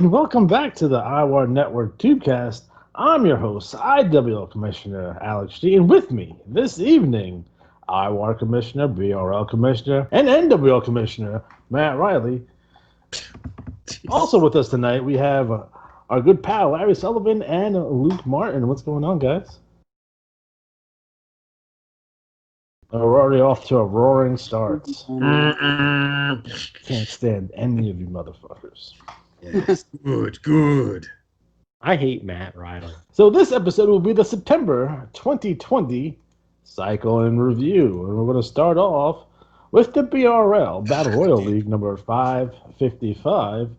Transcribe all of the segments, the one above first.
and welcome back to the IWAR Network Tubecast. I'm your host, IWL Commissioner Alex G, and with me this evening, IWAR Commissioner, BRL Commissioner, and NWL Commissioner Matt Riley. Also with us tonight, we have our good pal Larry Sullivan and Luke Martin. What's going on, guys? We're already off to a roaring start. Can't stand any of you motherfuckers. Yes, good. I hate Matt Riley. So this episode will be the September 2020 Cycle in Review. And we're going to start off with the BRL Battle Royal League number 555.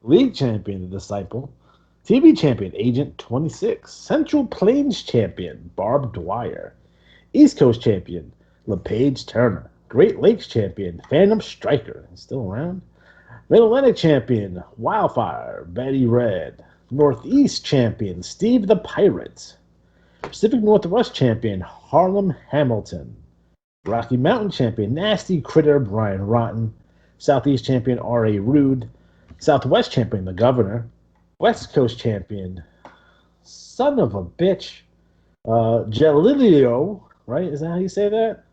League Champion, the Disciple. TV Champion, Agent 26. Central Plains Champion, Barbed Wire. East Coast Champion, LePage Turner. Great Lakes Champion, Phantom Striker. He's still around. Mid-Atlantic Champion, Wildfire, Betty Red. Northeast Champion, Steve the Pirate. Pacific Northwest Champion, Harlem Hamilton. Rocky Mountain Champion, Nasty Critter, Brian Rotten. Southeast Champion, R.A. Rude. Southwest Champion, the Governor. West Coast Champion, son of a bitch, Jalilio, right? Is that how you say that?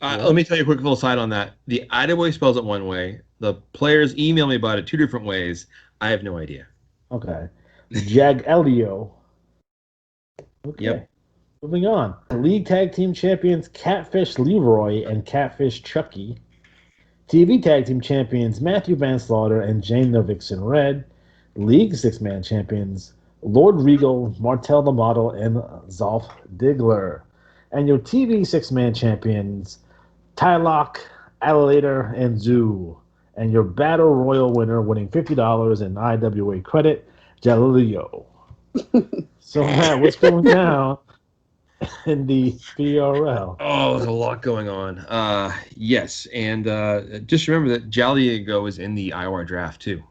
Let me tell you a quick little side on that. The IWAR spells it one way. The players email me about it two different ways. I have no idea. Okay. Jagelio. Okay. Yep. Moving on. League Tag Team Champions Catfish Leroy and Catfish Chucky. TV Tag Team Champions Matthew Van Slaughter and Jane Novickson Red. League Six-Man Champions Lord Regal, Martel the Model, and Zolf Diggler. And your TV Six-Man Champions Tylock, Alligator, and Zoo. And your Battle Royal winner winning $50 in IWA credit, Jalilio. So, Matt, what's going down in the BRL? Oh, there's a lot going on. Yes, and just remember that Jalilio is in the IWAR draft, too.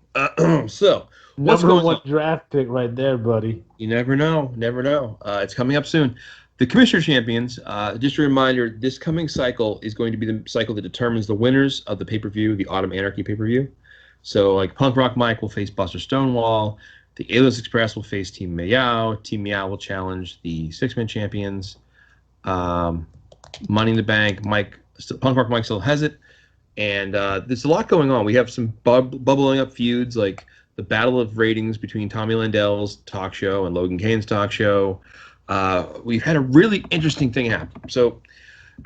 So, what's Number going one on? draft pick right there, buddy. You never know. It's coming up soon. The Commissioner Champions, just a reminder, this coming cycle is going to be the cycle that determines the winners of the pay-per-view, the Autumn Anarchy pay-per-view. So, like, Punk Rock Mike will face Buster Stonewall. The A-List Express will face Team Meow. Team Meow will challenge the Six-Man Champions. Money in the Bank, Punk Rock Mike still has it. And there's a lot going on. We have some bubbling up feuds, like the battle of ratings between Tommy Landell's talk show and Logan Kane's talk show. We've had a really interesting thing happen. So,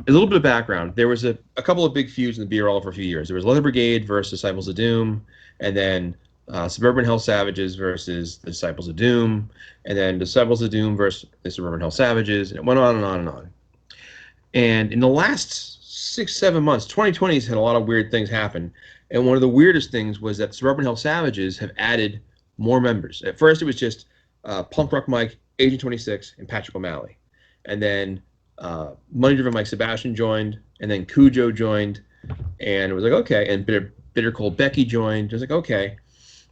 a little bit of background. There was a couple of big feuds in the BRL for a few years. There was Leather Brigade versus Disciples of Doom, and then Suburban Hell Savages versus the Disciples of Doom, and then Disciples of Doom versus the Suburban Hell Savages, and it went on and on and on. And in the last 6-7 months, 2020's had a lot of weird things happen. And one of the weirdest things was that Suburban Hell Savages have added more members. At first, it was just Punk Rock Mike, Agent 26, and Patrick O'Malley. And then Money Driven Mike Sebastian joined, and then Cujo joined. And it was like, okay. And Bitter Cold Becky joined. It was like, okay.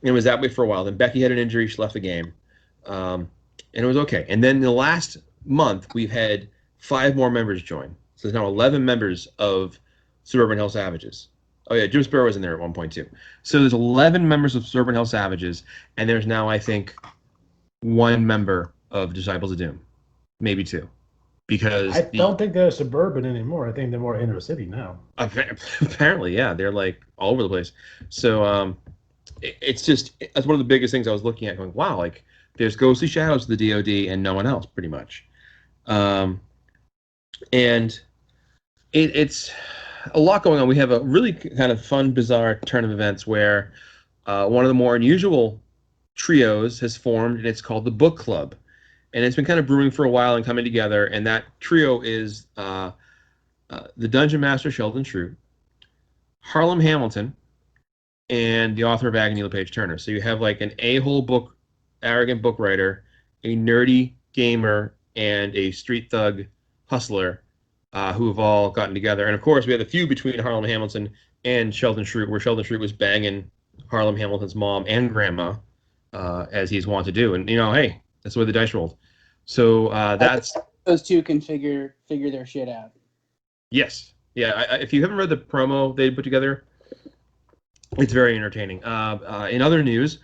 And it was that way for a while. Then Becky had an injury. She left the game. And it was okay. And then in the last month, we've had 5 more members join. So there's now 11 members of Suburban Hell Savages. Oh, yeah, Jim Sparrow was in there at one point, too. So there's 11 members of Suburban Hell Savages, and there's now, I think, 1 member of Disciples of Doom. Maybe 2. Because I don't think they're suburban anymore. I think they're more inner city now. Apparently, yeah. They're, like, all over the place. So it's one of the biggest things I was looking at, going, wow, like, there's ghostly shadows of the DOD and no one else, pretty much. And it's a lot going on. We have a really kind of fun, bizarre turn of events where one of the more unusual trios has formed, and it's called the Book Club. And it's been kind of brewing for a while and coming together. And that trio is the Dungeon Master Sheldon Shrew, Harlem Hamilton, and the author of Agony, LePage Turner. So you have like an a-hole arrogant book writer, a nerdy gamer, and a street thug hustler who have all gotten together. And of course, we had a feud between Harlem Hamilton and Sheldon Shrew, where Sheldon Shrew was banging Harlem Hamilton's mom and grandma, as he's wont to do. And, hey, that's the way the dice rolled. So that's... Those two can figure their shit out. Yes. Yeah, if you haven't read the promo they put together, it's very entertaining. In other news,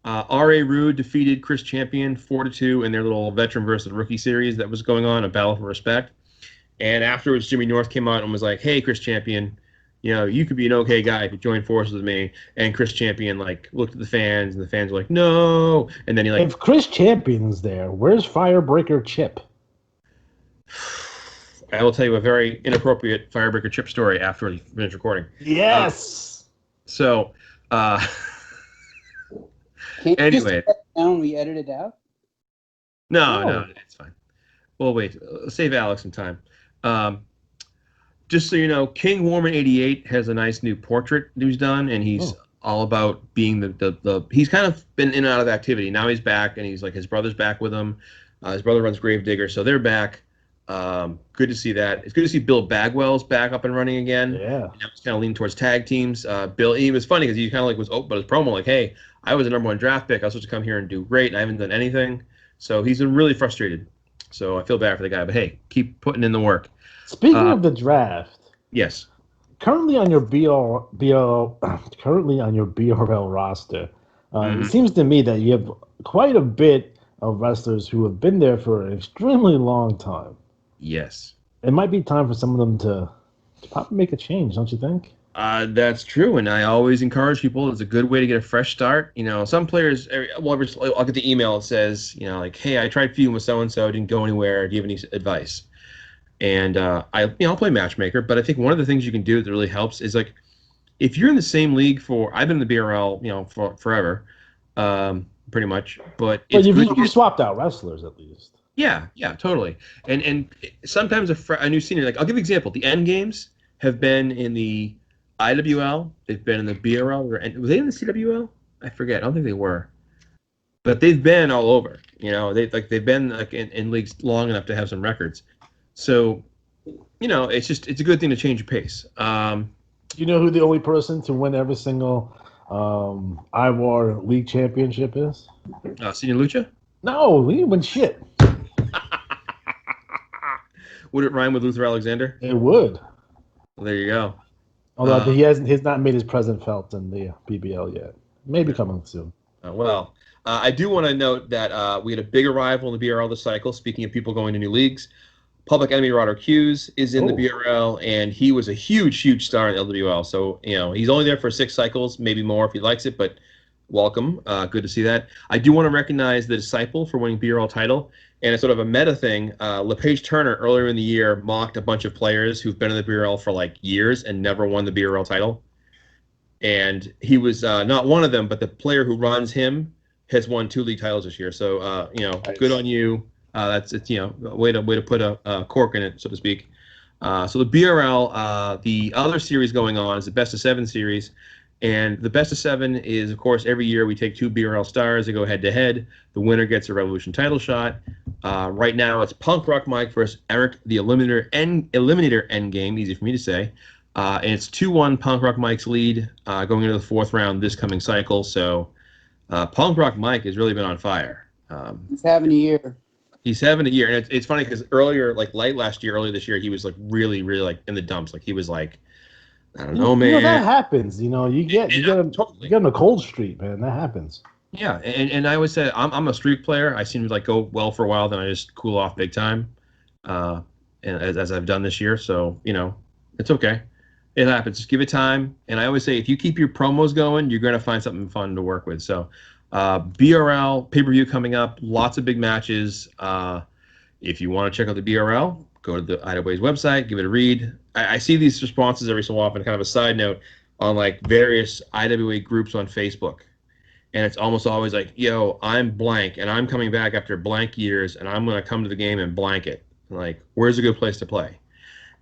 R.A. Rude defeated Chris Champion 4-2 in their little veteran versus rookie series that was going on, a battle for respect. And afterwards, Jimmy North came out and was like, "Hey, Chris Champion, you could be an okay guy if you join forces with me." And Chris Champion looked at the fans, and the fans were like, "No!" And then he If Chris Champion's there, where's Firebreaker Chip? I will tell you a very inappropriate Firebreaker Chip story after we finish recording. Yes. So, Can't you just anyway, edit it down when we edit it out? no, it's fine. Well, wait, save Alex some time. Just so you know, King Warman 88 has a nice new portrait that he's done, and he's all about being the he's kind of been in and out of activity. Now he's back, and he's like his brother's back with him. His brother runs Gravedigger, so they're back. Good to see that. It's good to see Bill Bagwell's back up and running again. Yeah. Now he's kind of leaning towards tag teams. Bill, he was funny because he kind of was open about his promo, like, "Hey, I was a #1 draft pick. I was supposed to come here and do great, and I haven't done anything." So he's been really frustrated. So I feel bad for the guy, but hey, keep putting in the work. Speaking of the draft, Yes. currently on your BRL roster, it seems to me that you have quite a bit of wrestlers who have been there for an extremely long time. Yes. It might be time for some of them to probably make a change, don't you think? That's true, and I always encourage people. It's a good way to get a fresh start. Some players, I'll get the email that says, "Hey, I tried feuding with so and so, didn't go anywhere. Do you have any advice?" And I'll play matchmaker, but I think one of the things you can do that really helps is if you're in the same league I've been in the BRL, for forever, pretty much. But it's you swapped out wrestlers at least. Yeah, totally. And sometimes a new senior, I'll give you an example. The End Games have been in the IWL. They've been in the BRL. Were they in the CWL? I forget. I don't think they were. But they've been all over. They've been in leagues long enough to have some records. So, it's a good thing to change your pace. You know who the only person to win every single IWAR league championship is? Senior Lucha? No, he didn't win shit. Would it rhyme with Luther Alexander? It would. Well, there you go. Although he's not made his presence felt in the BBL yet. Maybe coming soon. I do want to note that we had a big arrival in the BRL this cycle. Speaking of people going to new leagues, Public Enemy Rodder Hughes is in the BRL, and he was a huge star in LWL. So, he's only there for 6 cycles, maybe more if he likes it, but welcome. Good to see that. I do want to recognize the Disciple for winning BRL title, and it's sort of a meta thing. LePage Turner earlier in the year mocked a bunch of players who've been in the BRL for years and never won the BRL title. And he was not one of them, but the player who runs him has won 2 league titles this year. So, nice. Good on you. That's a way to put a cork in it, so to speak. So the BRL, the other series going on is the Best of 7 series. And the Best of 7 is, of course, every year we take 2 BRL stars that go head-to-head. The winner gets a Revolution title shot. Right now it's Punk Rock Mike versus Eric the Eliminator Endgame, easy for me to say. And it's 2-1 Punk Rock Mike's lead going into the 4th round this coming cycle. So Punk Rock Mike has really been on fire. He's having a year. He's having a year. And it's funny because earlier this year, he was really in the dumps. He was I don't know, man. That happens. You get in a cold streak, man. That happens. Yeah, and I always say I'm a streak player. I seem to go well for a while, then I just cool off big time, and as I've done this year. So it's okay. It happens. Just give it time. And I always say if you keep your promos going, you're going to find something fun to work with. So BRL pay-per-view coming up. Lots of big matches. If you want to check out the BRL, go to the IWA's website, give it a read. I see these responses every so often, kind of a side note, on various IWA groups on Facebook. And it's almost always yo, I'm blank, and I'm coming back after blank years, and I'm going to come to the game and blank it. Where's a good place to play?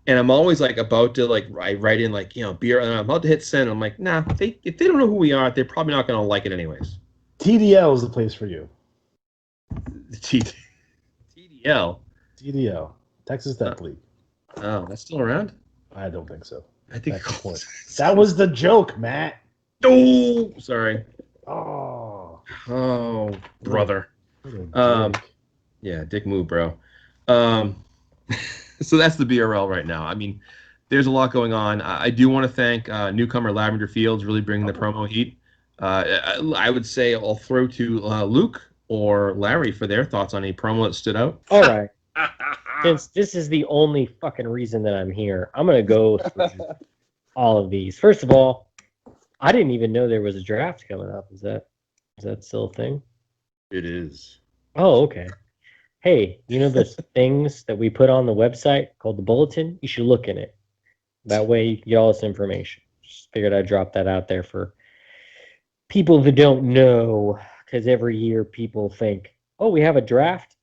And I'm always about to I write in BRL, and I'm about to hit send. I'm nah, if they don't know who we are, they're probably not going to like it anyways. TDL is the place for you. TDL? TDL. Texas Tech League. Oh, that's still around? I don't think so. I think that was the joke, Matt. Oh, sorry. Oh, brother. Yeah, dick move, bro. So that's the BRL right now. I mean, there's a lot going on. I do want to thank newcomer Lavender Fields really bringing the promo heat. I would say I'll throw to Luke or Larry for their thoughts on a promo that stood out. All right. Since this is the only fucking reason that I'm here, I'm gonna go through all of these. First of all, I didn't even know there was a draft coming up. Is that still a thing? It is. Oh, okay. Hey, you know those things that we put on the website called the bulletin? You should look in it. That way you can get all this information. Just figured I'd drop that out there for people that don't know, because every year people think, oh, we have a draft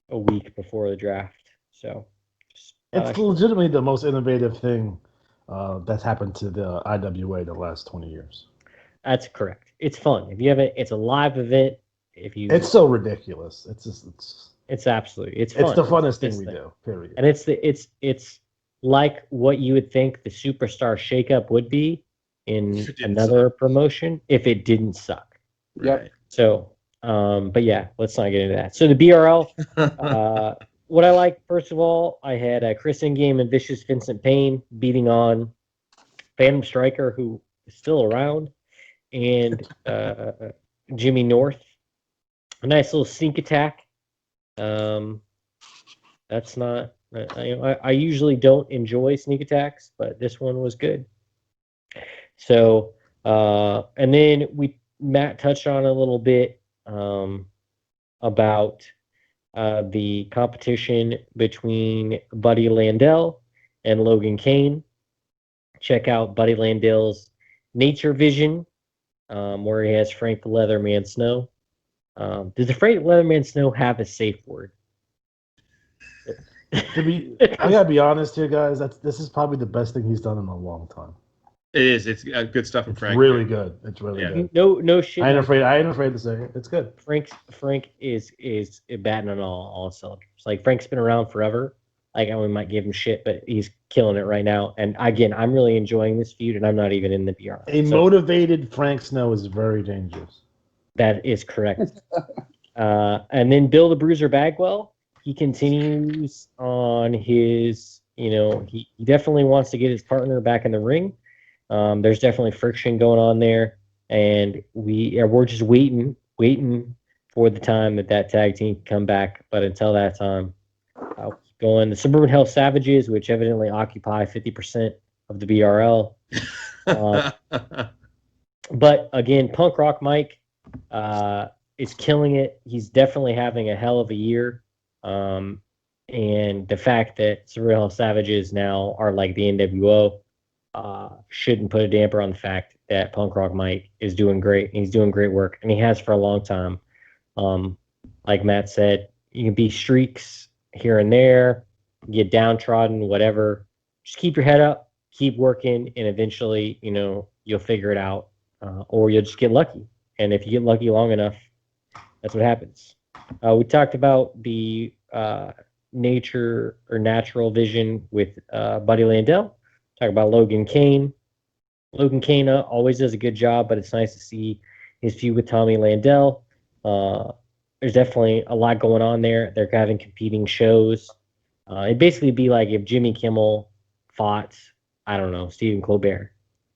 a week before the draft. So It's legitimately the most innovative thing that's happened to the IWA the last 20 years. that's correct. It's fun. If you have it's a live event. If you, It's so ridiculous. It's absolutely, it's fun. it's the funnest thing It's we the- do. Period. And it's like what you would think the superstar shakeup would be in If it didn't another promotion if it didn't suck. Yep. Right. So, but yeah, let's not get into that. So the BRL, what I like, first of all, I had Chris Ingame and Vicious Vincent Payne beating on Phantom Striker, who is still around, and Jimmy North. A nice little sneak attack. That's not. I usually don't enjoy sneak attacks, but this one was good. So, and then Matt touched on a little bit about the competition between Buddy Landell and Logan Kane. Check out Buddy Landell's Nature Vision, where he has Frank the Leatherman Snow. Does the Frank Leatherman Snow have a safe word? I gotta be honest here, guys. This is probably the best thing he's done in a long time. It is. It's good stuff from It's Frank. really good. It's really Yeah. good. No shit. I ain't afraid to say it. It's good. Frank is batting on all cylinders. Like Frank's been around forever. Like we might give him shit, but he's killing it right now. And again, I'm really enjoying this feud, and I'm not even in the BR. A motivated Frank Snow is very dangerous. That is correct. And then Bill the Bruiser Bagwell, he continues on his. He definitely wants to get his partner back in the ring. There's definitely friction going on there, and we're just waiting for the time that tag team can come back. But until that time, I'll keep going. The Suburban Hell Savages, which evidently occupy 50% of the BRL. But again, Punk Rock Mike is killing it. He's definitely having a hell of a year. And the fact that Suburban Hell Savages now are like the NWO shouldn't put a damper on the fact that Punk Rock Mike is doing great. He's doing great work, and he has for a long time. Like Matt said, you can be streaks here and there, get downtrodden, whatever. Just keep your head up, keep working, and eventually, you'll figure it out, or you'll just get lucky. And if you get lucky long enough, that's what happens. We talked about the nature or natural vision with Buddy Landell. Talk about Logan Kane. Logan Kane always does a good job, but it's nice to see his feud with Tommy Landell. There's definitely a lot going on there. They're having competing shows. It'd basically be like if Jimmy Kimmel fought, I don't know, Stephen Colbert,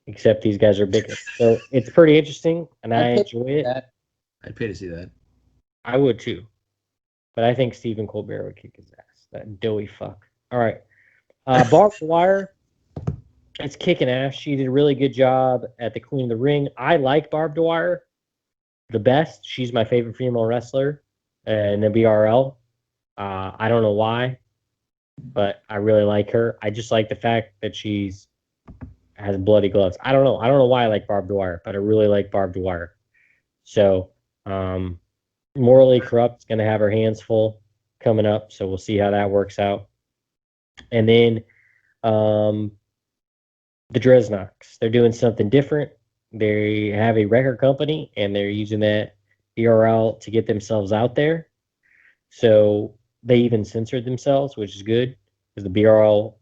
except these guys are bigger. So it's pretty interesting, and I enjoy it. I'd pay to see that. I would too. But I think Stephen Colbert would kick his ass. That doughy fuck. All right. Barbed Wire. It's kicking ass. She did a really good job at the Queen of the Ring. I like Barbed Wire the best. She's my favorite female wrestler in the BRL. I don't know why, but I really like her. I just like the fact that has bloody gloves. I don't know. I don't know why I like Barbed Wire, but I really like Barbed Wire. So, Morally Corrupt is going to have her hands full coming up, so we'll see how that works out. And then the Dreznocks, they're doing something different. They have a record company, and they're using that BRL to get themselves out there. So they even censored themselves, which is good, because the BRL,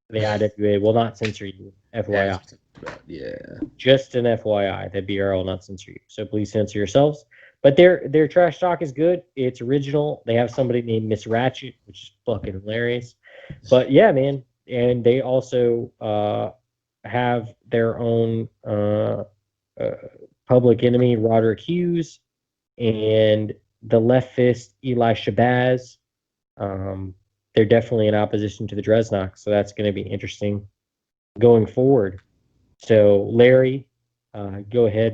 the IWA, will not censor you, FYI. Yeah. Just an FYI, the BRL will not censor you. So please censor yourselves. But their trash talk is good. It's original. They have somebody named Miss Ratchet, which is fucking hilarious. But yeah, man. And they also have their own Public Enemy Roderick Hughes, and the left fist Eli Shabazz. They're definitely in opposition to the Dreadnoughts, so that's going to be interesting going forward. So, Larry, go ahead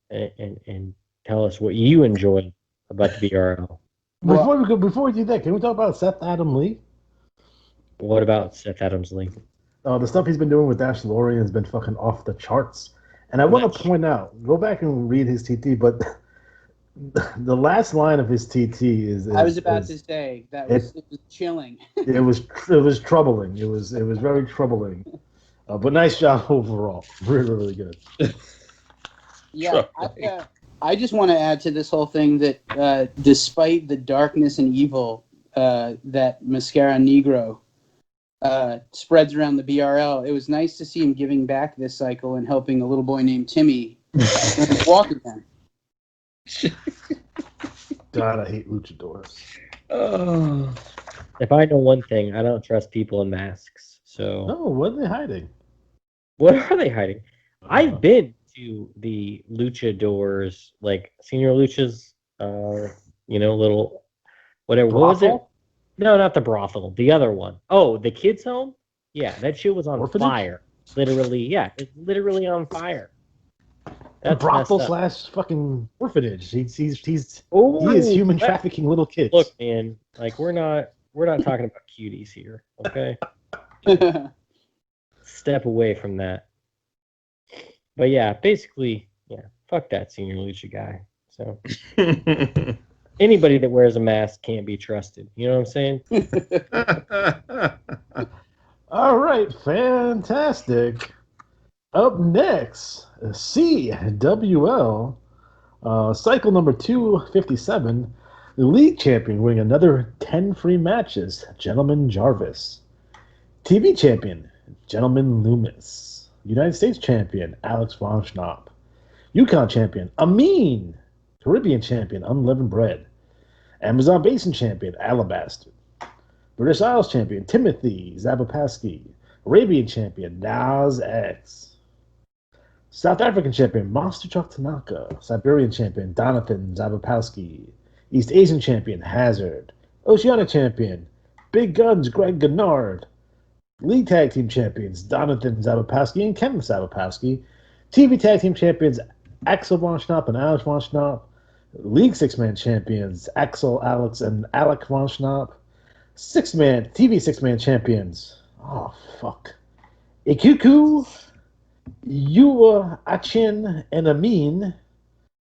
and tell us what you enjoy about the BRL. Before we do that, can we talk about Seth Adam Lee? What about Seth Adams Lee? The stuff he's been doing with Dash Lorian has been fucking off the charts. And I want to point out, go back and read his TT, but the last line of his TT is I was about to say that it was chilling. it was troubling. It was very troubling. But nice job overall. Really, really good. Yeah, I just want to add to this whole thing that despite the darkness and evil that Mascara Negro spreads around the BRL, it was nice to see him giving back this cycle and helping a little boy named Timmy walk again. God, I hate luchadors. If I know one thing, I don't trust people in masks. So No, what are they hiding? what are they hiding? I've been to the luchadors, like senior luchas, little whatever. What was it? Brothel? No, not the brothel. The other one. Oh, the kids' home? Yeah, that shit was on Orphanage? fire. Literally, yeah, it's literally on fire. A brothel messed up. / fucking orphanage. He is Oh, human trafficking little kids. Look, man, like we're not talking about cuties here, okay? Step away from that. But yeah, basically, yeah, fuck that senior lucha guy. So anybody that wears a mask can't be trusted. You know what I'm saying? All right, fantastic. Up next, CWL, cycle number 257, the league champion winning another 10 free matches, Gentleman Jarvis. TV champion, Gentleman Loomis. United States champion, Alex Von Schnapp. Yukon champion, Amin. Caribbean champion, Unleavened Bread. Amazon Basin champion, Alabaster. British Isles champion, Timothy Zabapaski. Arabian champion, Nas X. South African champion, Monster Truck Tanaka. Siberian champion, Donathan Zabapowski. East Asian champion, Hazard. Oceania champion, Big Guns, Greg Gennard. League Tag Team champions, Donathan Zabapowski and Kevin Zabapowski. TV Tag Team champions, Axel Von Schnapp and Alex Von Schnapp. League Six-Man champions, Axel, Alex, and Alec Von Schnapp. TV six-man champions, oh, fuck. Ikuku, Yua, Achin, and Amin.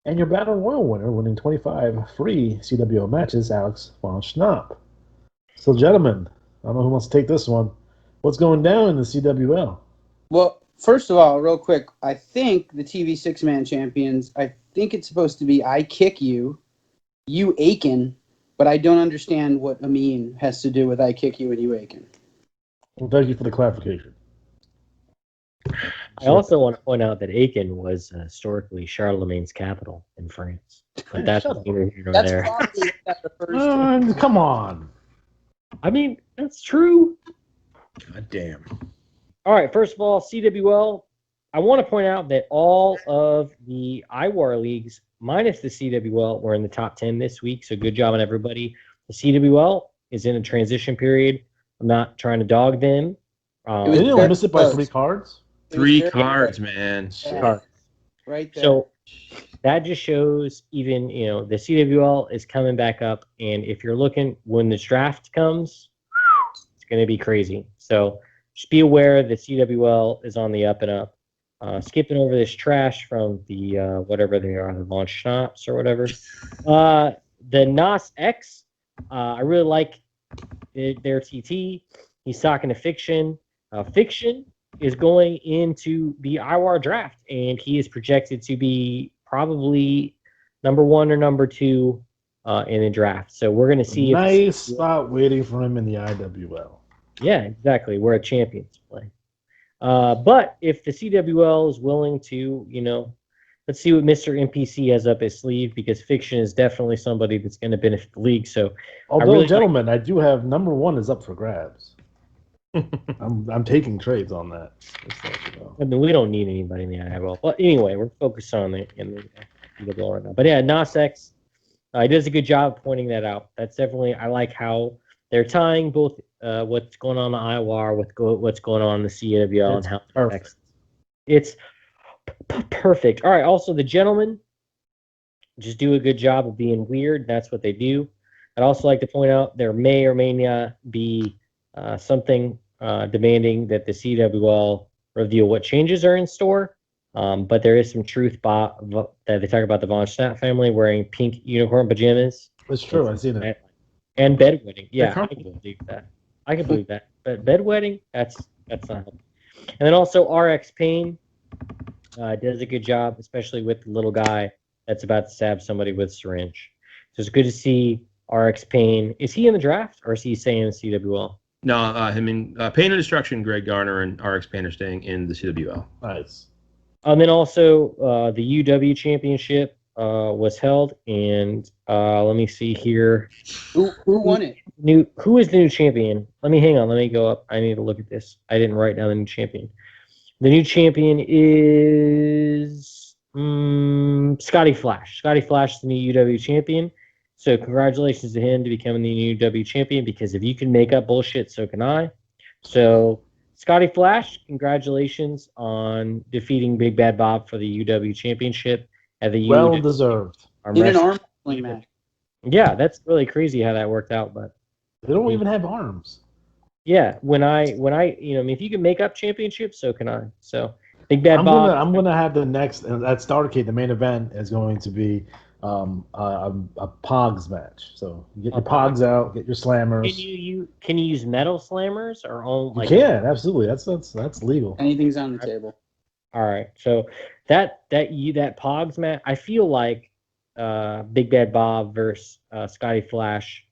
And your Battle Royal winner, winning 25 free CWO matches, Alex Von Schnapp. So, gentlemen, I don't know who wants to take this one. What's going down in the CWL? Well, first of all, real quick, I think the TV six-man champions, I think it's supposed to be I Kick You, You Aiken, but I don't understand what Amin has to do with I Kick You and You Aiken. Well, thank you for the clarification. I also want to point out that Aachen was historically Charlemagne's capital in France. But that's neither here nor That's there. probably what that refers to. Come on. I mean, that's true. God damn. All right, first of all, CWL, I want to point out that all of the IWAR leagues, minus the CWL, were in the top 10 this week, so good job on everybody. The CWL is in a transition period. I'm not trying to dog them. They didn't miss it by 3 cards? 3 cards, man. Yeah. Right there. So that just shows even, the CWL is coming back up, and if you're looking, when the draft comes, it's going to be crazy. So just be aware the CWL is on the up and up. Skipping over this trash from the whatever they are, the Von Schnapps or whatever. The Nas X, I really like their TT. He's talking to Fiction. Fiction is going into the IWAR draft, and he is projected to be probably number 1 or number 2 in the draft. So we're going to see. Nice spot waiting for him in the IWL. Yeah, exactly. Where a champions play. But if the CWL is willing to, let's see what Mr. NPC has up his sleeve, because Fiction is definitely somebody that's going to benefit the league. So, although, gentlemen, I do have number 1 is up for grabs. I'm taking trades on that. Just to let you know. I mean, we don't need anybody in the IWL. But anyway, we're focused on the IWL right now. But yeah, Nas he does a good job pointing that out. That's definitely, I like how they're tying both what's going on in the IWAR with what's going on in the CWL and how it affects. It's perfect. All right. Also, the gentlemen just do a good job of being weird. That's what they do. I'd also like to point out there may or may not be something demanding that the CWL reveal what changes are in store. But there is some truth that they talk about the Von Schnapp family wearing pink unicorn pajamas. It's true. I've seen it. And bedwetting. Yeah, I can believe that. I can believe that. But bedwetting, that's not helpful. And then also RX Payne does a good job, especially with the little guy that's about to stab somebody with a syringe. So it's good to see RX Payne. Is he in the draft or is he staying in the CWL? No, Pain and Destruction, Greg Garner, and RX Payne are staying in the CWL. Nice. And then also the UW championship was held, and let me see here. Who won it? Who is the new champion? Let me go up. I need to look at this. I didn't write down the new champion. The new champion is Scotty Flash. Scotty Flash is the new UW champion. So congratulations to him to becoming the new UW champion, because if you can make up bullshit, so can I. So Scotty Flash, congratulations on defeating Big Bad Bob for the UW championship at the well deserved in an arm wrestling match. Yeah, that's really crazy how that worked out, but they don't even have arms. Yeah, when I if you can make up championships, so can I. So Big Bad Bob. I'm gonna have the next at Starrcade. The main event is going to be a Pogs match. So you get your Pogs out, get your slammers. Can you use metal slammers or only? You can, absolutely. That's legal. Anything's on the table. All right, so that Pogs match, I feel like Big Bad Bob versus Scotty Flash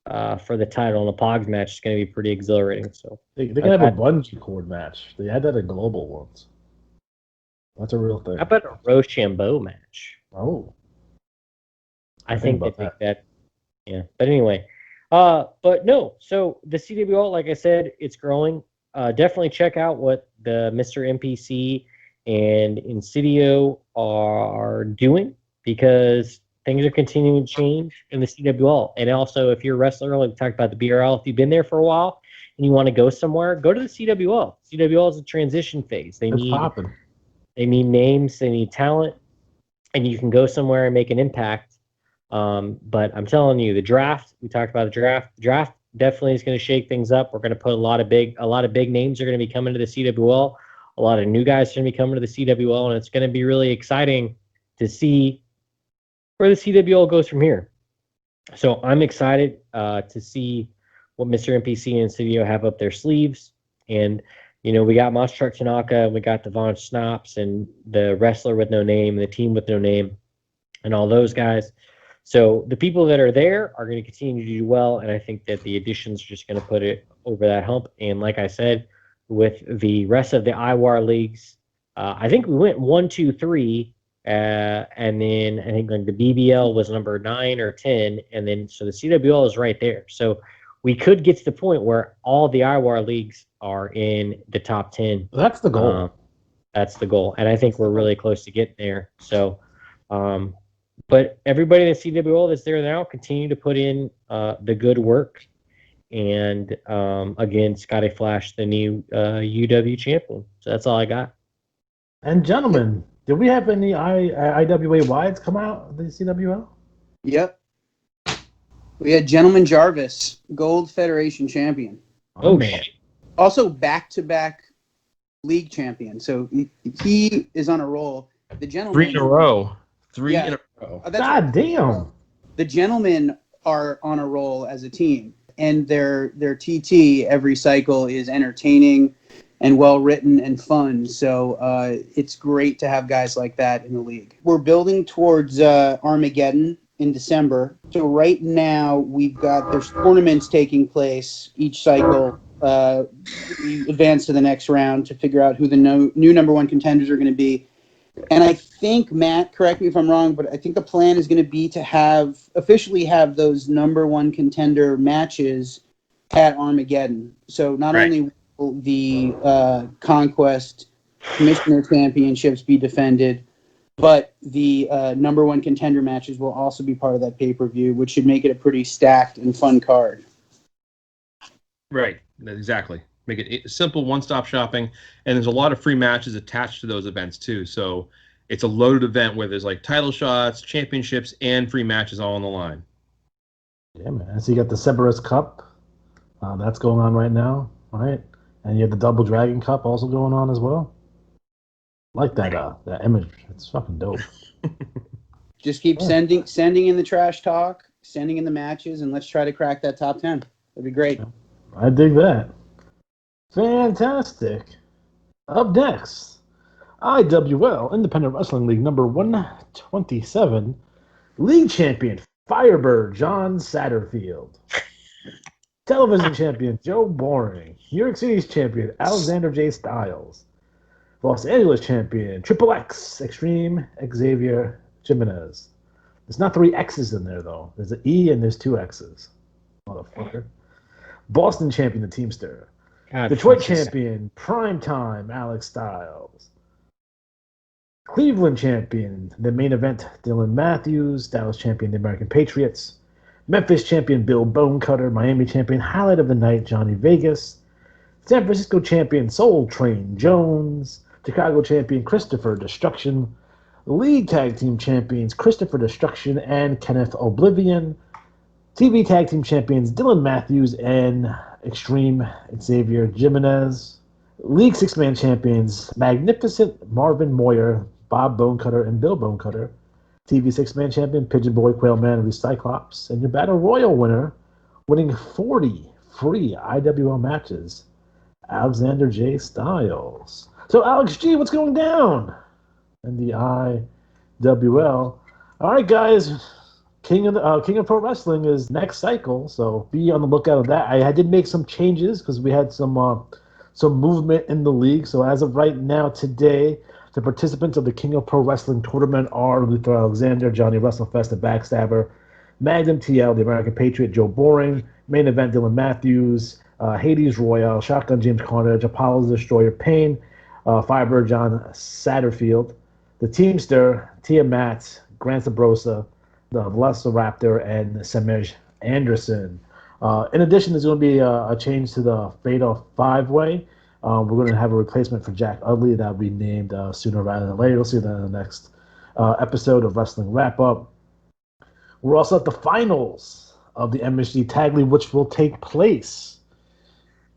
for the title in a Pogs match is going to be pretty exhilarating. So they can have a bungee cord match. They had that at Global once. That's a real thing. How about a Rochambeau match? Oh, I think they take that. Yeah, but anyway, but no. So the CWL, like I said, it's growing. Definitely check out what the Mr. NPC and Insidio are doing, because things are continuing to change in the CWL. And also, if you're a wrestler, like we talked about the BRL, if you've been there for a while and you want to go somewhere, go to the CWL. CWL is a transition phase. They need names, they need talent, and you can go somewhere and make an impact. But I'm telling you, the draft, we talked about the draft. The draft definitely is going to shake things up. We're going to put a lot of big names are going to be coming to the CWL. A lot of new guys are going to be coming to the CWL, and it's going to be really exciting to see where the CWL goes from here. So I'm excited to see what Mr. NPC and Insidio have up their sleeves. And, we got Monster Truck Tanaka, and we got the Von Schnapps, and the wrestler with no name, and the team with no name, and all those guys. So the people that are there are going to continue to do well, and I think that the additions are just going to put it over that hump. And like I said, with the rest of the IWAR leagues, I think we went 1, 2, 3, and then I think like the BBL was number 9 or 10, and then so the CWL is right there. So we could get to the point where all the IWAR leagues are in the top 10. That's the goal. That's the goal, and I think we're really close to getting there. So, but everybody in the CWL that's there now, continue to put in the good work. And again, Scotty Flash, the new UW champion. So that's all I got. And gentlemen, did we have any IWA wides come out of the CWL? Yep. We had Gentleman Jarvis, Gold Federation champion. Oh man! Also back-to-back league champion. So he is on a roll. The gentleman 3 in a row. 3 in a row. God damn! The gentlemen are on a roll as a team, and their TT every cycle is entertaining and well written and fun. So it's great to have guys like that in the league. We're building towards Armageddon in December. So right now there's tournaments taking place each cycle. We advance to the next round to figure out who the new number one contenders are going to be. And I think, Matt, correct me if I'm wrong, but I think the plan is going to be to officially have those number one contender matches at Armageddon. So not only the Conquest Commissioner Championships be defended, but the number one contender matches will also be part of that pay-per-view, which should make it a pretty stacked and fun card. Right, exactly. Make it simple, one-stop shopping, and there's a lot of free matches attached to those events too. So it's a loaded event where there's like title shots, championships, and free matches all on the line. Yeah, man. So you got the Cerberus Cup. That's going on right now, right? And you have the Double Dragon Cup also going on as well. Like that image. It's fucking dope. Just keep sending in the trash talk, sending in the matches, and let's try to crack that top 10. That'd be great. I dig that. Fantastic. Up next, IWL Independent Wrestling League number 127, League Champion Firebird John Satterfield. Television Champion Joe Boring. New York City's Champion Alexander J. Styles. Los Angeles Champion Triple X Extreme Xavier Jimenez. There's not 3 X's in there, though. There's an E and there's 2 X's. Motherfucker. Boston Champion The Teamster. God, Detroit Champion Primetime Alex Styles. Cleveland Champion The Main Event Dylan Matthews. Dallas Champion The American Patriots. Memphis Champion Bill Bonecutter. Miami Champion Highlight of the Night Johnny Vegas. San Francisco Champion Soul Train Jones. Chicago Champion Christopher Destruction. League Tag Team Champions Christopher Destruction and Kenneth Oblivion. TV Tag Team Champions Dylan Matthews and Extreme Xavier Jimenez. League Six-Man Champions Magnificent Marvin Moyer, Bob Bonecutter, and Bill Bonecutter. TV Six-Man Champion Pigeon Boy, Quailman, and Recyclops. And your Battle Royal winner, winning 40 free IWL matches, Alexander J. Styles. So, Alex G, what's going down in the IWL? All right, guys. King of Pro Wrestling is next cycle, so be on the lookout of that. I did make some changes because we had some movement in the league. So as of right now, today, the participants of the King of Pro Wrestling tournament are Luther Alexander, Johnny WrestleFest, the Backstabber, Magnum TL, the American Patriot, Joe Boring, Main Event Dylan Matthews, Hades Royale, Shotgun James Carnage, Apollo the Destroyer Payne, Firebird John Satterfield, the Teamster, Tia Matz, Grant Sabrosa, the Velociraptor, and Samej Anderson. In addition, there's going to be a change to the Fatal 5-Way. We're going to have a replacement for Jack Utley that will be named sooner rather than later. You'll see that in the next episode of Wrestling Wrap-Up. We're also at the finals of the MSG Tag League, which will take place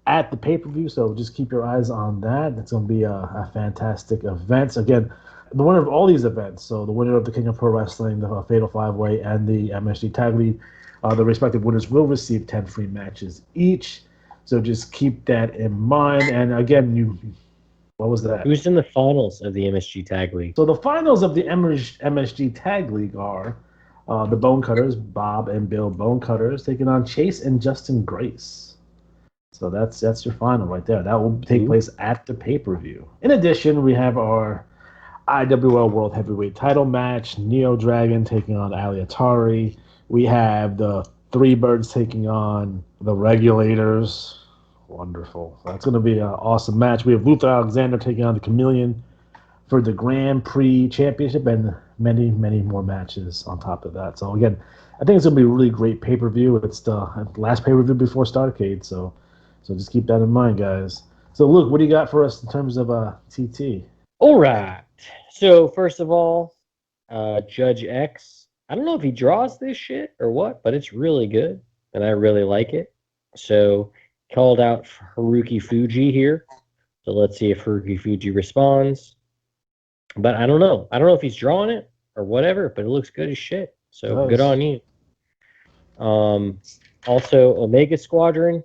at the pay-per-view, so just keep your eyes on that. It's going to be a fantastic event. Again, the winner of all these events, so the winner of the King of Pro Wrestling, the Fatal 5-Way, and the MSG Tag League, the respective winners will receive 10 free matches each. So just keep that in mind. And again, what was that? Who's in the finals of the MSG Tag League? So the finals of the MSG Tag League are the Bonecutters, Bob and Bill Bonecutters, taking on Chase and Justin Grace. So that's your final right there. That will take place at the pay-per-view. In addition, we have our IWL World Heavyweight title match, Neo Dragon taking on Ali Atari. We have the Three Birds taking on the Regulators. Wonderful. That's going to be an awesome match. We have Luther Alexander taking on the Chameleon for the Grand Prix Championship and many, many more matches on top of that. So, again, I think it's going to be a really great pay-per-view. It's the last pay-per-view before Starrcade, so just keep that in mind, guys. So, Luke, what do you got for us in terms of TT? All right. So, first of all, Judge X, I don't know if he draws this shit or what, but it's really good, and I really like it. So, called out Haruki Fuji here. So, let's see if Haruki Fuji responds. But I don't know. I don't know if he's drawing it or whatever, but it looks good as shit. So, good on you. Also, Omega Squadron,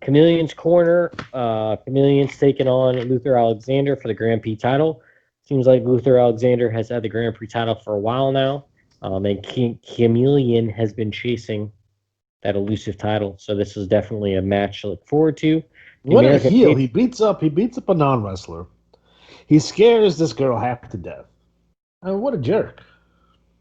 Chameleon's Corner. Chameleon's taking on Luther Alexander for the Grand Prix title. Seems like Luther Alexander has had the Grand Prix title for a while now. And Chameleon has been chasing that elusive title. So this is definitely a match to look forward to. What a heel. He beats up a non-wrestler. He scares this girl half to death. I mean, what a jerk.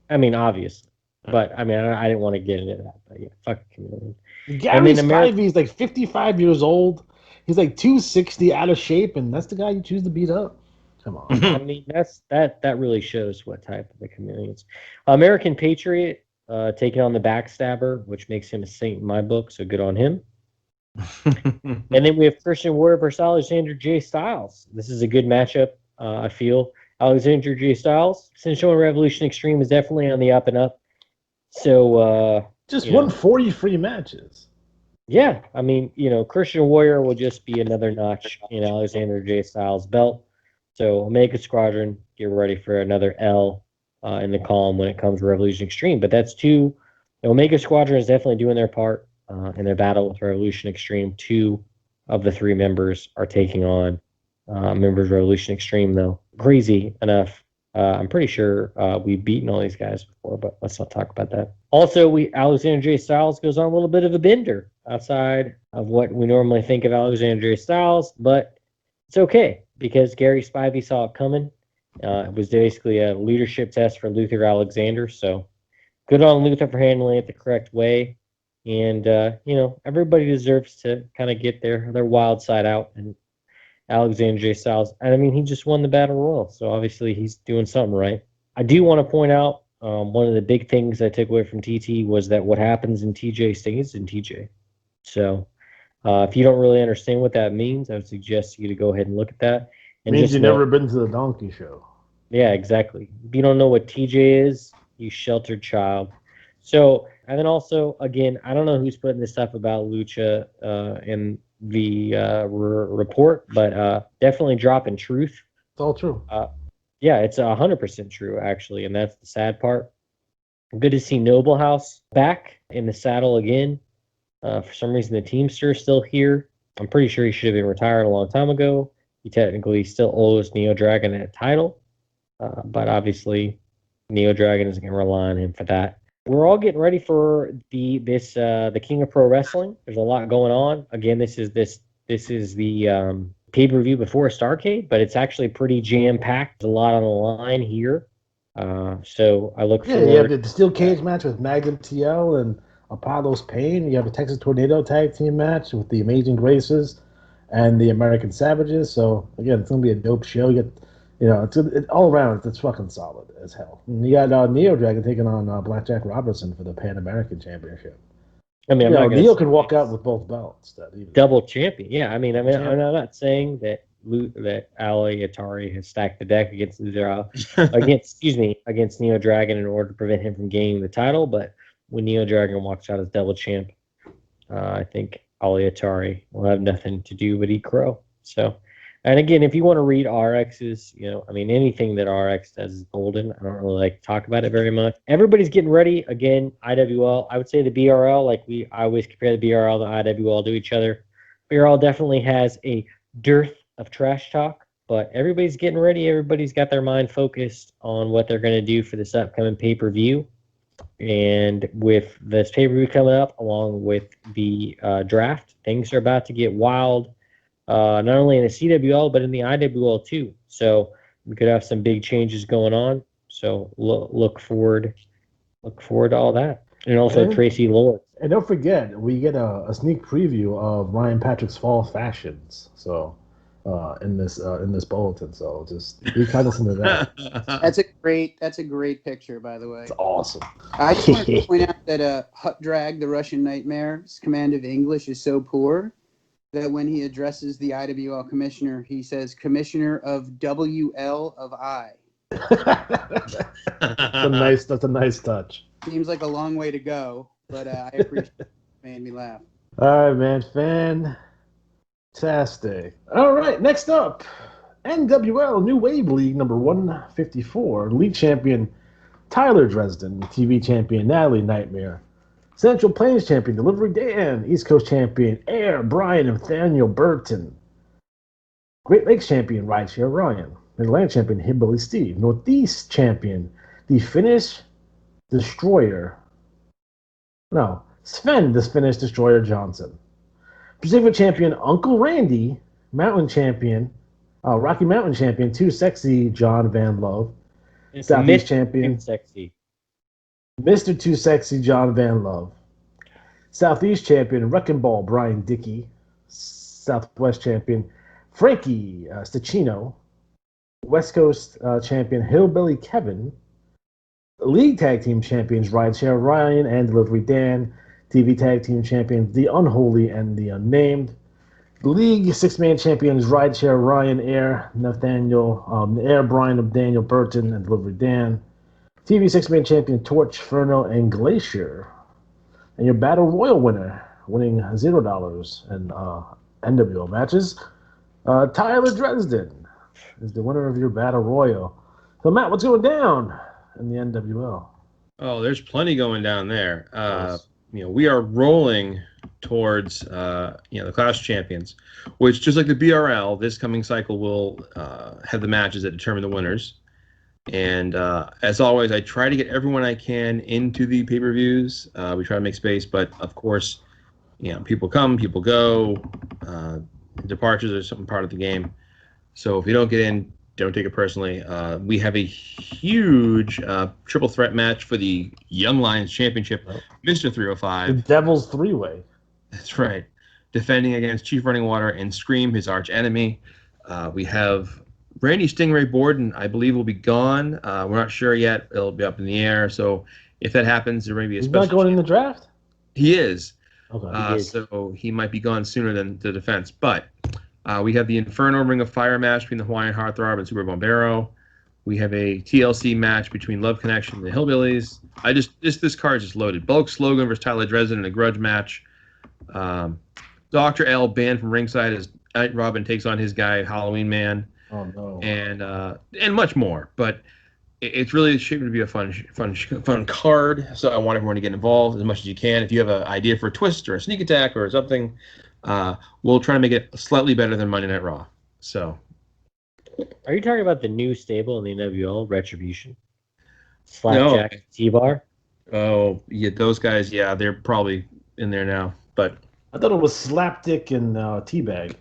I mean, obviously. But, I mean, I didn't want to get into that. But, yeah, fuck Chameleon. Gary Spivey is like 55 years old. He's like 260 out of shape, and that's the guy you choose to beat up. Come on. I mean, that really shows what type of a chameleon is. American Patriot taking on the Backstabber, which makes him a saint in my book, so good on him. And then we have Christian Warrior versus Alexander J. Styles. This is a good matchup, I feel. Alexander J. Styles, since showing Revolution Extreme, is definitely on the up and up. So just won 40 free matches. Yeah, I mean, Christian Warrior will just be another notch in Alexander J. Styles' belt. So Omega Squadron, get ready for another L in the column when it comes to Revolution Extreme. But that's two. The Omega Squadron is definitely doing their part in their battle with Revolution Extreme. 2 of the 3 members are taking on members of Revolution Extreme, though. Crazy enough. I'm pretty sure we've beaten all these guys before, but let's not talk about that. Also, Alexander J. Styles goes on a little bit of a bender outside of what we normally think of Alexander J. Styles, but it's okay because Gary Spivey saw it coming. It was basically a leadership test for Luther Alexander, so good on Luther for handling it the correct way. And, everybody deserves to kind of get their wild side out, and Alexander J. Styles. And I mean, he just won the Battle Royal, so obviously he's doing something right. I do want to point out one of the big things I took away from TT was that what happens in TJ stays in TJ. So if you don't really understand what that means, I would suggest you to go ahead and look at that. And means you've never been to the Donkey Show. Yeah, exactly. If you don't know what TJ is, you sheltered child. So, and then also, again, I don't know who's putting this stuff about Lucha in the report, but definitely dropping truth. It's all true. Yeah, it's 100% true, actually, and that's the sad part. Good to see Noble House back in the saddle again. For some reason, the Teamster is still here. I'm pretty sure he should have been retired a long time ago. He technically still owes Neo Dragon that title, but obviously, Neo Dragon isn't going to rely on him for that. We're all getting ready for the King of Pro Wrestling. There's a lot going on. Again, this is the pay-per-view before Starrcade, but it's actually pretty jam-packed. There's a lot on the line here. So I look forward. Yeah, you have the steel cage match with Magnum TL and Apollo's Pain. You have a Texas Tornado tag team match with the Amazing Graces and the American Savages. So again, it's gonna be a dope show. You get, it's all around. It's fucking solid as hell. And you got Neo Dragon taking on Blackjack Robertson for the Pan American Championship. I mean, Neo can walk out with both belts. Double champion. Yeah, I mean, I'm not saying that Ali Atari has stacked the deck against against Neo Dragon in order to prevent him from gaining the title. But when Neo Dragon walks out as double champ, I think Ali Atari will have nothing to do but eat crow. So, and again, if you want to read RX's, anything that RX does is golden. I don't really like to talk about it very much. Everybody's getting ready. Again, IWL. I would say the BRL, I always compare the BRL to IWL to each other. BRL definitely has a dearth of trash talk, but everybody's getting ready. Everybody's got their mind focused on what they're going to do for this upcoming pay-per-view. And with this pay-per-view coming up, along with the draft, things are about to get wild. Not only in the CWL, but in the IWL too. So we could have some big changes going on. So look forward to all that. And also Tracy Lord. And don't forget, we get a sneak preview of Ryan Patrick's fall fashions. So in this bulletin. So just be cognizant of that. That's a great picture, by the way. It's awesome. I just want to point out that Hut Drag, the Russian Nightmare's command of English is so poor that when he addresses the IWL commissioner, he says, "Commissioner of WL of I." That's a nice touch. Seems like a long way to go, but I appreciate it. It made me laugh. All right, man. Fantastic. All right, next up, NWL New Wave League number 154. League champion Tyler Dresden, TV champion Natalie Nightmare, Central Plains champion Delivery Dan, East Coast champion Air Brian and Nathaniel Burton, Great Lakes champion Rideshare Ryan, Atlantic champion Hillbilly Steve, Northeast champion the Finnish Destroyer. No, Sven the Finnish Destroyer Johnson. Pacific champion Uncle Randy, Mountain champion, Rocky Mountain champion Too Sexy John Van Love, Southeast champion Sexy. Mr. Too Sexy John Van Love, Southeast champion Wrecking Ball Brian Dickey, Southwest champion Frankie Sticchino, West Coast champion Hillbilly Kevin, League Tag Team Champions Rideshare Ryan and Delivery Dan, TV Tag Team Champions The Unholy and The Unnamed, League Six-Man Champions Rideshare Ryan Air, Nathaniel Air Brian of Daniel Burton and Delivery Dan, TV Six-Man Champion Torch, Ferno, and Glacier. And your Battle Royal winner, winning $0 in NWO matches, Tyler Dresden is the winner of your Battle Royal. So, Matt, what's going down in the NWL? Oh, there's plenty going down there. Yes. We are rolling towards the Clash Champions, which, just like the BRL, this coming cycle will have the matches that determine the winners. And as always, I try to get everyone I can into the pay-per-views. We try to make space, but of course, people come, people go. Departures are something part of the game. So if you don't get in, don't take it personally. We have a huge triple threat match for the Young Lions Championship, Mr. The 305. Devil's Three-Way. That's right. Defending against Chief Running Water and Scream, his arch enemy. We have Randy Stingray Borden, I believe, will be gone. We're not sure yet. It'll be up in the air. So if that happens, there may be a He's special. not going in the draft? He is. Okay. So he might be gone sooner than the defense. But we have the Inferno Ring of Fire match between the Hawaiian Heartthrob and Super Bombero. We have a TLC match between Love Connection and the Hillbillies. This card is just loaded. Bulk Slogan versus Tyler Dresden in a grudge match. Dr. L banned from ringside as Robin takes on his guy Halloween Man. Oh no! And much more, but it's really shaping to be a fun card. So I want everyone to get involved as much as you can. If you have an idea for a twist or a sneak attack or something, we'll try to make it slightly better than Monday Night Raw. So, are you talking about the new stable in the NWL, Retribution? Slapjack, no. T-Bar? Oh, yeah, those guys. Yeah, they're probably in there now. But I thought it was Slapdick and Teabag.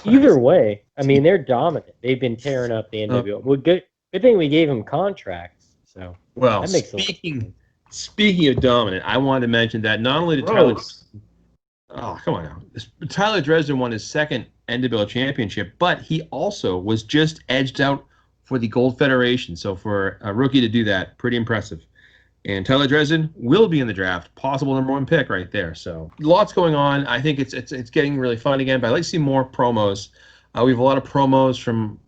Either way, I mean, they're dominant. They've been tearing up the NWO. Well, good thing we gave them contracts. So that makes speaking of dominant, I wanted to mention that not only did Tyler Dresden won his second NWL championship, but he also was just edged out for the Gold Federation. So for a rookie to do that, pretty impressive. And Tyler Dresden will be in the draft, possible number 1 pick right there. So lots going on. I think it's getting really fun again. But I'd like to see more promos. We have a lot of promos from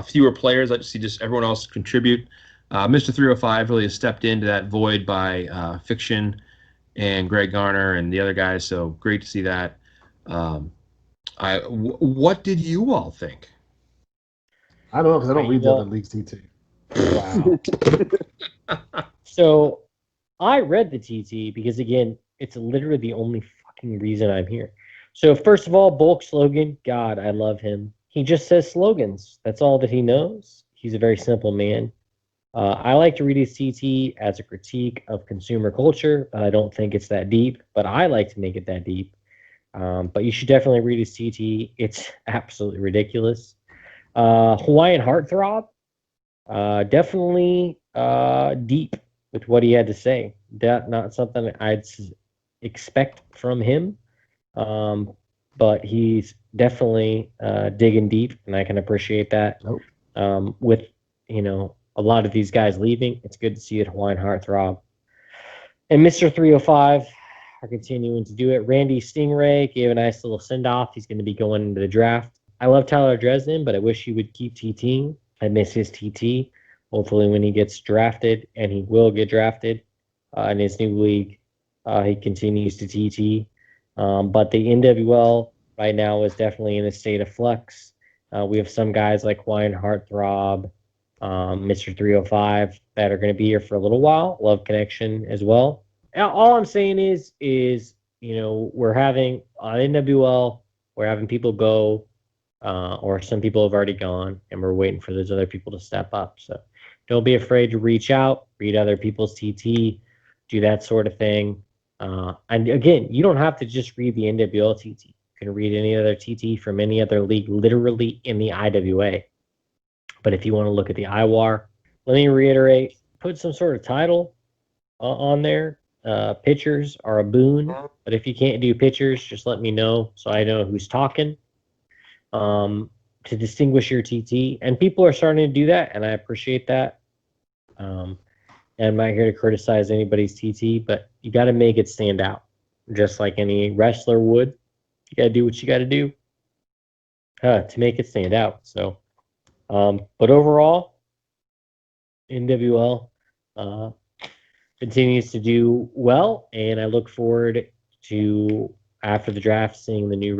fewer players. I'd like to see just everyone else contribute. Mr. 305 really has stepped into that void by Fiction and Greg Garner and the other guys. So great to see that. What did you all think? I don't know because I don't read the other leagues TT. Wow. So I read the TT because, again, it's literally the only fucking reason I'm here. So first of all, Bulk Slogan, God, I love him. He just says slogans. That's all that he knows. He's a very simple man. I like to read his TT as a critique of consumer culture. I don't think it's that deep, but I like to make it that deep. But you should definitely read his TT. It's absolutely ridiculous. Hawaiian Heartthrob, definitely deep with what he had to say. That not something I'd expect from him, but he's definitely digging deep, and I can appreciate that. Nope. With a lot of these guys leaving, it's good to see it. Hawaiian Heartthrob and Mr. 305 are continuing to do it. Randy Stingray gave a nice little send off. He's going to be going into the draft. I love Tyler Dresden, but I wish he would keep TTing. I miss his TT. Hopefully when he gets drafted, and he will get drafted in his new league, he continues to TT. But the NWL right now is definitely in a state of flux. We have some guys like Hawaiian Heartthrob, Mr. 305 that are going to be here for a little while. Love Connection as well. All I'm saying is we're having on NWL, we're having people go, or some people have already gone, and we're waiting for those other people to step up. So don't be afraid to reach out, read other people's TT, do that sort of thing. And again, you don't have to just read the NWL TT. You can read any other TT from any other league, literally in the IWA. But if you want to look at the IWAR, let me reiterate, put some sort of title on there. Pitchers are a boon, but if you can't do pitchers, just let me know so I know who's talking. To distinguish your TT, and people are starting to do that, and I appreciate that. And I'm not here to criticize anybody's TT, but you got to make it stand out, just like any wrestler would. You got to do what you got to do to make it stand out. So, but overall, NWL continues to do well, and I look forward to after the draft seeing the new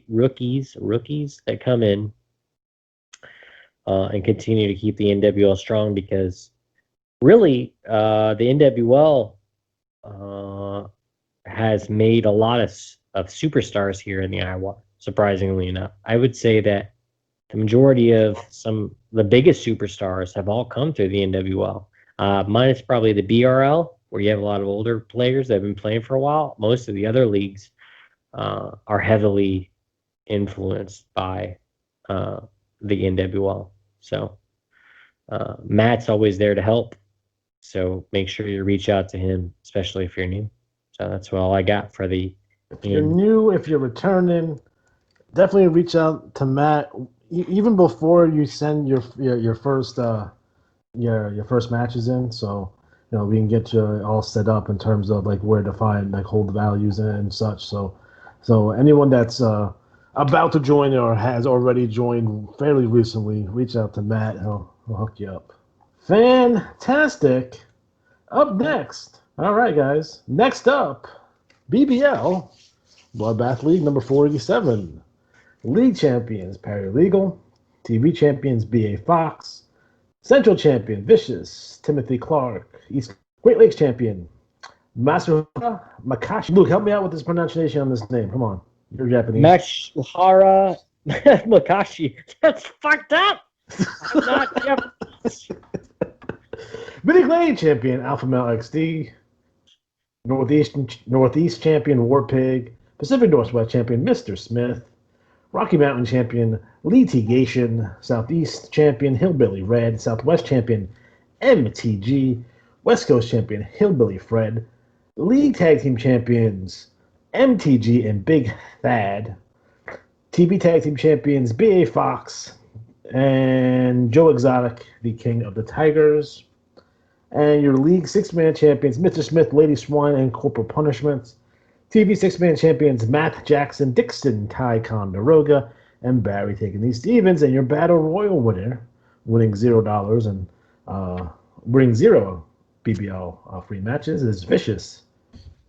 rookies that come in and continue to keep the NWL strong, because really the NWL has made a lot of superstars here in the IWAR. Surprisingly enough, I would say that the majority of the biggest superstars have all come through the NWL. Minus probably the BRL, where you have a lot of older players that have been playing for a while. Most of the other leagues are heavily influenced by the NWL. So Matt's always there to help. So make sure you reach out to him, especially if you're new. So that's all I got for the. If you're new, if you're returning, definitely reach out to Matt even before you send your first your first matches in, so we can get you all set up in terms of like where to find like hold values and such. So anyone that's about to join or has already joined fairly recently, reach out to Matt. He'll hook you up. Fantastic. Up next, all right, guys. Next up, BBL Bloodbath League number 487. League champions Paralegal, TV champions BA Fox, Central champion Vicious Timothy Clark, East Great Lakes champion Masuhara Makashi. Luke, help me out with this pronunciation on this name. Come on, you're Japanese. Masuhara Makashi. That's fucked up. I'm not Japanese. Mid-Glade champion Alpha Male XD, Northeast champion Warpig, Pacific Northwest champion Mr. Smith, Rocky Mountain champion Litigation, Southeast champion Hillbilly Red, Southwest champion MTG, West Coast champion Hillbilly Fred, League Tag Team champions MTG and Big Thad, TV Tag Team champions BA Fox, and Joe Exotic, the King of the Tigers, and your League Six-Man champions Mr. Smith, Lady Swan, and Corporal Punishment. TV Six-Man champions Matt Jackson, Dixon, Kai Condoroga, and Barry taking these Stevens. And your Battle Royal winner, winning $0 and winning 0 BBL free matches, is Vicious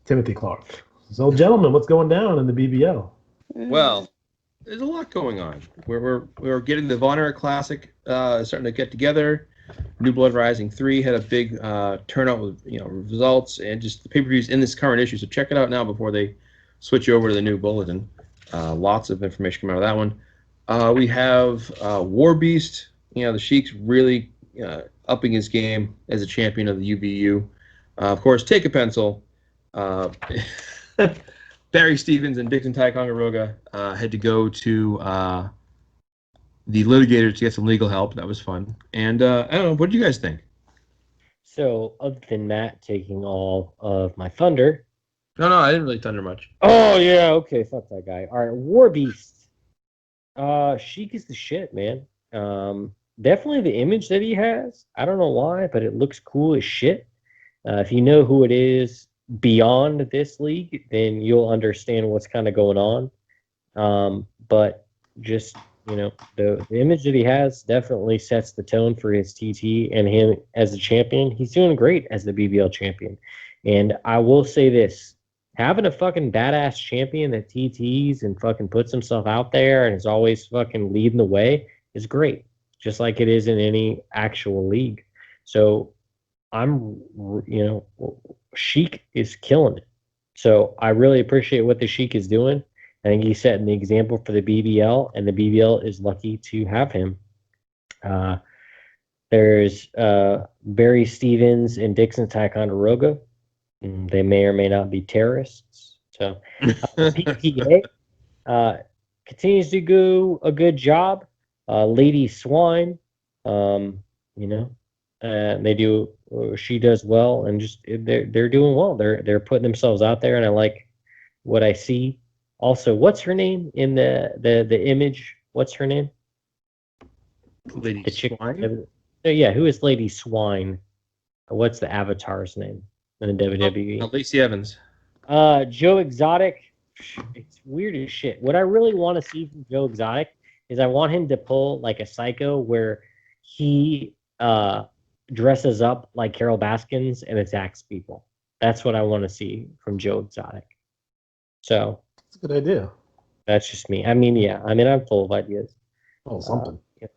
Timothy Clark. So, gentlemen, what's going down in the BBL? Well, there's a lot going on. We're getting the Von Erich Classic starting to get together. New Blood Rising 3 had a big turnout with results and just the pay-per-views in this current issue. So check it out now before they switch you over to the new bulletin. Lots of information coming out of that one. We have War Beast. The Sheik's really upping his game as a champion of the UBU. Of course, Take a Pencil. Barry Stevens and Dixon Ticonderoga had to go to the litigator to get some legal help. That was fun. And I don't know, what do you guys think? So, other than Matt taking all of my thunder. No, I didn't really thunder much. Oh, yeah, okay, fuck that guy. All right, War Beast. Sheik is the shit, man. Definitely the image that he has. I don't know why, but it looks cool as shit. If you know who it is beyond this league, then you'll understand what's kind of going on. But just... the image that he has definitely sets the tone for his TT and him as a champion. He's doing great as the BBL champion. And I will say this, having a fucking badass champion that TTs and fucking puts himself out there and is always fucking leading the way is great, just like it is in any actual league. So Sheik is killing it. So I really appreciate what the Sheik is doing. I think he's setting the example for the BBL, and the BBL is lucky to have him. There's Barry Stevens and Dixon Ticonderoga. They may or may not be terrorists. So PPA continues to do a good job. Lady Swine, They do. She does well, and just they're doing well. They're putting themselves out there, and I like what I see. Also, what's her name in the image? What's her name? Lady The chick. Swine? Yeah, who is Lady Swine? What's the avatar's name in the WWE? Lacey Evans. Joe Exotic. It's weird as shit. What I really want to see from Joe Exotic is I want him to pull like a Psycho where he dresses up like Carol Baskins and attacks people. That's what I want to see from Joe Exotic. So That's a good idea. that's just me. I mean, yeah. I mean, I'm full of ideas. Oh, something. Yeah.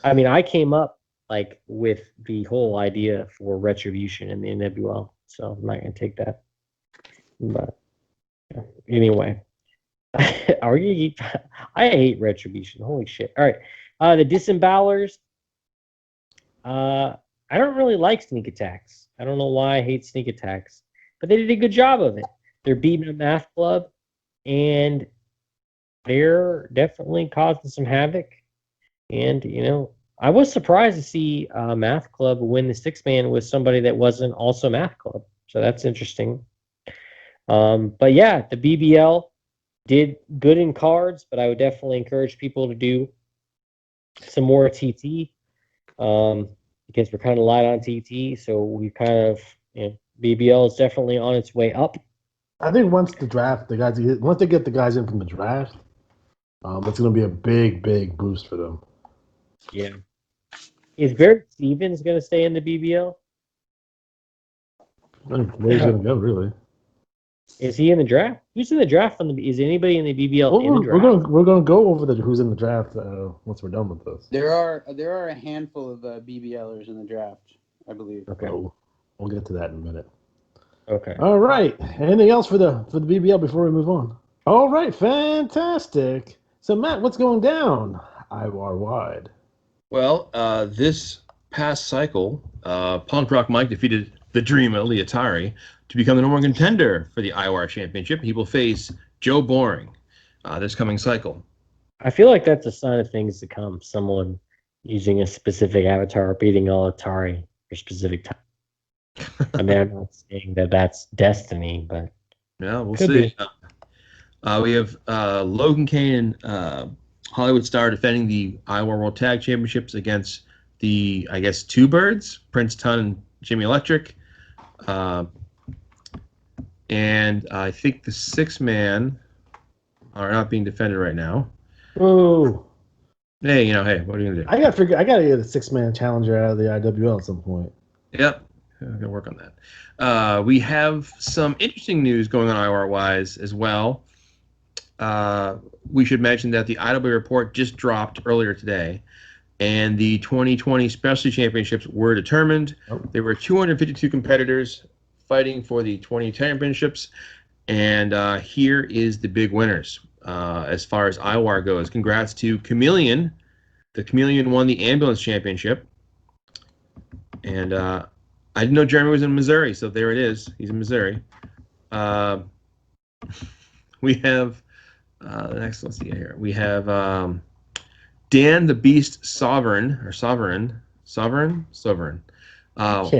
I mean, I came up like with the whole idea for retribution in the NWL, so I'm not gonna take that. But yeah. Anyway, are you? I hate retribution. Holy shit! All right, the disembowelers. I don't really like sneak attacks. I don't know why I hate sneak attacks, but they did a good job of it. They're beating a math club, and they're definitely causing some havoc. And I was surprised to see Math Club win the six-man with somebody that wasn't also Math Club. So that's interesting. But yeah, the BBL did good in cards, but I would definitely encourage people to do some more TT because we're kind of light on TT. So we kind of, BBL is definitely on its way up. I think once they get the guys in from the draft, that's going to be a big, big boost for them. Yeah. Is Barrett Stevens going to stay in the BBL? Where's he going to go, really? Is he in the draft? Who's in the draft? Is anybody in the BBL in the draft? We're going to go over who's in the draft once we're done with this. There are a handful of BBLers in the draft, I believe. Okay. We'll get to that in a minute. Okay. All right. Anything else for the BBL before we move on? All right. Fantastic. So, Matt, what's going down IWAR wide? Well, this past cycle, Punk Rock Mike defeated the Dream of Leotari to become the number one contender for the IWAR Championship. He will face Joe Boring this coming cycle. I feel like that's a sign of things to come. Someone using a specific avatar beating Atari for specific time. I mean, I'm not saying that that's destiny, but yeah, we'll see. We have Logan Kane and Hollywood Star defending the IWAR World Tag Championships against the, I guess, two birds, Prince Tun and Jimmy Electric. And I think the six-man are not being defended right now. Oh. Hey, what are you going to do? I got to get a six-man challenger out of the IWL at some point. Yep. I'm going to work on that. We have some interesting news going on IWAR-wise as well. We should mention that the IWA report just dropped earlier today, and the 2020 Specialty Championships were determined. There were 252 competitors fighting for the 20 championships, and here is the big winners as far as IWAR goes. Congrats to Chameleon. The Chameleon won the Ambulance Championship, and I didn't know Jeremy was in Missouri, so there it is. He's in Missouri. We have the next. Let's see here. We have Dan the Beast Sovereign. Won out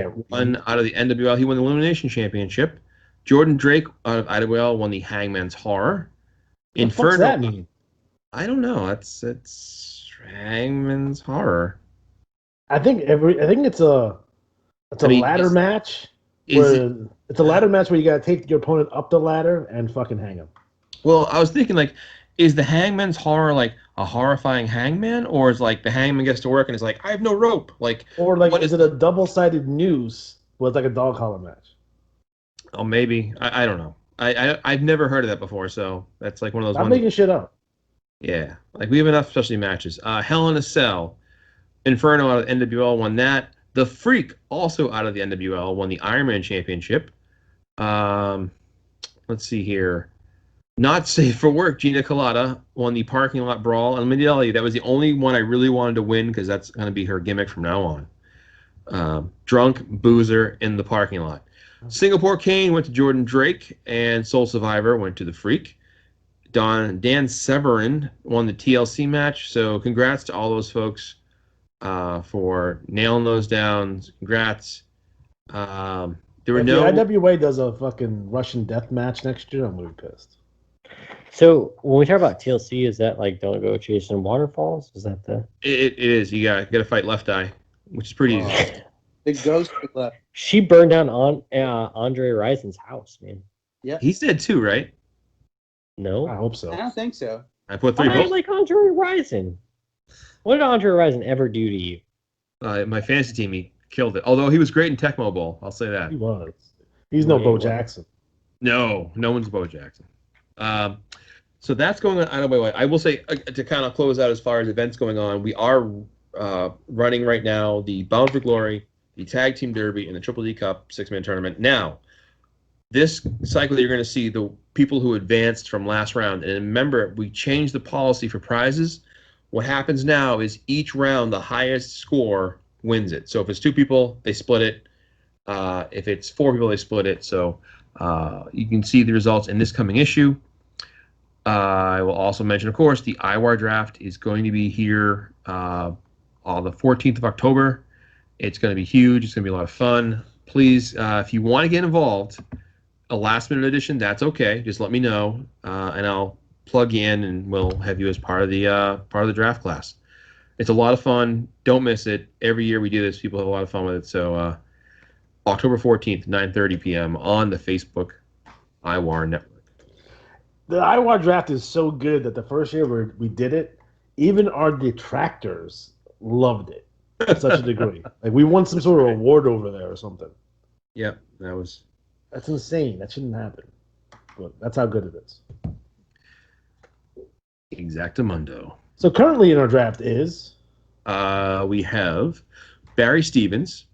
of the NWL. He won the Elimination Championship. Jordan Drake out of IWL won the Hangman's Horror. What the fuck's that mean? I don't know. It's Hangman's Horror. I think it's a ladder match. It's a ladder match where you gotta take your opponent up the ladder and fucking hang him. Well, I was thinking, is the Hangman's Horror like a horrifying hangman, or is like the hangman gets to work and is like, I have no rope, or is it a double-sided noose with a dog collar match? Oh, maybe. I don't know. I've never heard of that before, so that's one of those. I'm making shit up. Yeah, we have enough specialty matches. Hell in a Cell, Inferno out of the NWL won that. The Freak, also out of the NWL, won the Ironman Championship. Let's see here. Not Safe for Work, Gina Colada won the Parking Lot Brawl. And let me tell you, that was the only one I really wanted to win because that's going to be her gimmick from now on. Drunk Boozer in the parking lot. Singapore Kane went to Jordan Drake, and Soul Survivor went to the Freak. Dan Severin won the TLC match, so congrats to all those folks for nailing those down. Congrats. There were If no. the IWA does a fucking Russian death match next year, I'm gonna be pissed. So when we talk about TLC, is that like don't go chasing waterfalls? Is that the? It is. You got to fight Left Eye, which is pretty easy. The ghost left. She burned down on Andre Rison's house, man. Yeah. He's dead too, right? No, I hope so. I don't think so. I put 3 I votes. like Andre Rison. What did Andre Rison ever do to you? My fantasy team, he killed it. Although he was great in Tecmo Bowl, I'll say that. He was. He's no Yeah, Bo he was. Jackson. No one's Bo Jackson. So that's going on IWA. I will say to kind of close out as far as events going on, we are running right now the Bound for Glory, the Tag Team Derby, and the Triple D Cup 6-man tournament. Now, this cycle you're going to see the people who advanced from last round. And remember, we changed the policy for prizes. What happens now is each round, the highest score wins it. So if it's 2 people, they split it. If it's 4 people, they split it. So you can see the results in this coming issue. I will also mention, of course, the IWAR draft is going to be here on the 14th of October. It's going to be huge. It's going to be a lot of fun. Please, if you want to get involved, a last-minute edition, that's okay. Just let me know, and I'll plug you in, and we'll have you as part of the draft class. It's a lot of fun. Don't miss it. Every year we do this. People have a lot of fun with it. So October 14th, 9:30 p.m. on the Facebook IWAR network. The IWA draft is so good that the first year we did it, even our detractors loved it to such a degree. Like we won some sort of award over there or something. Yep, that's insane. That shouldn't happen. But that's how good it is. Exactamundo. So currently in our draft is we have Barry Stevens,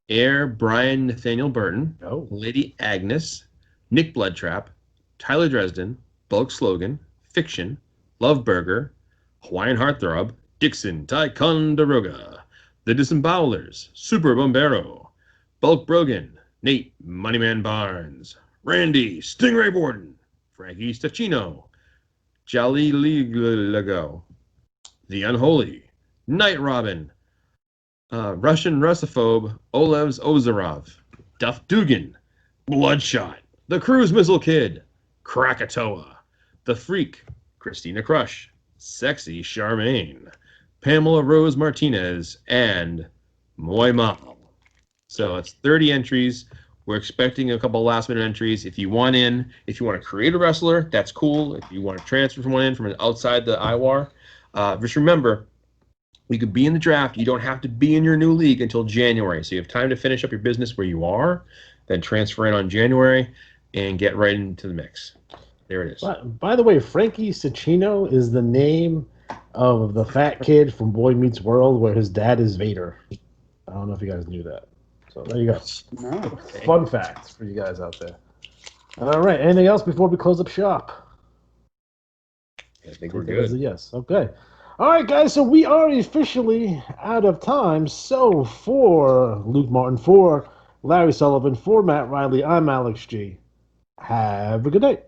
Air Brian Nathaniel Burton, Lady Agnes, Nick Bloodtrap, Tyler Dresden, Bulk Slogan, Fiction, Love Burger, Hawaiian Heartthrob, Dixon Ticonderoga, The Disembowelers, Super Bombero, Bulk Brogan, Nate Moneyman Barnes, Randy Stingray Borden, Frankie Stachino, Jolly Ligo, The Unholy, Night Robin, Russian Russophobe, Olevs Ozarov, Duff Dugan, Bloodshot, The Cruise Missile Kid, Krakatoa, The Freak, Christina Crush, Sexy Charmaine, Pamela Rose Martinez, and Moy Mal. So it's 30 entries. We're expecting a couple last-minute entries. If you want if you want to create a wrestler, that's cool. If you want to transfer someone in from outside the IWAR, just remember, you could be in the draft. You don't have to be in your new league until January. So you have time to finish up your business where you are, then transfer in on January, and get right into the mix. There it is. By the way, Frankie Stachino is the name of the fat kid from Boy Meets World where his dad is Vader. I don't know if you guys knew that. So there you go. No. Fun fact for you guys out there. All right. Anything else before we close up shop? I think we're good. Yes. Okay. All right, guys. So we are officially out of time. So for Luke Martin, for Larry Sullivan, for Matt Riley, I'm Alex G. Have a good night.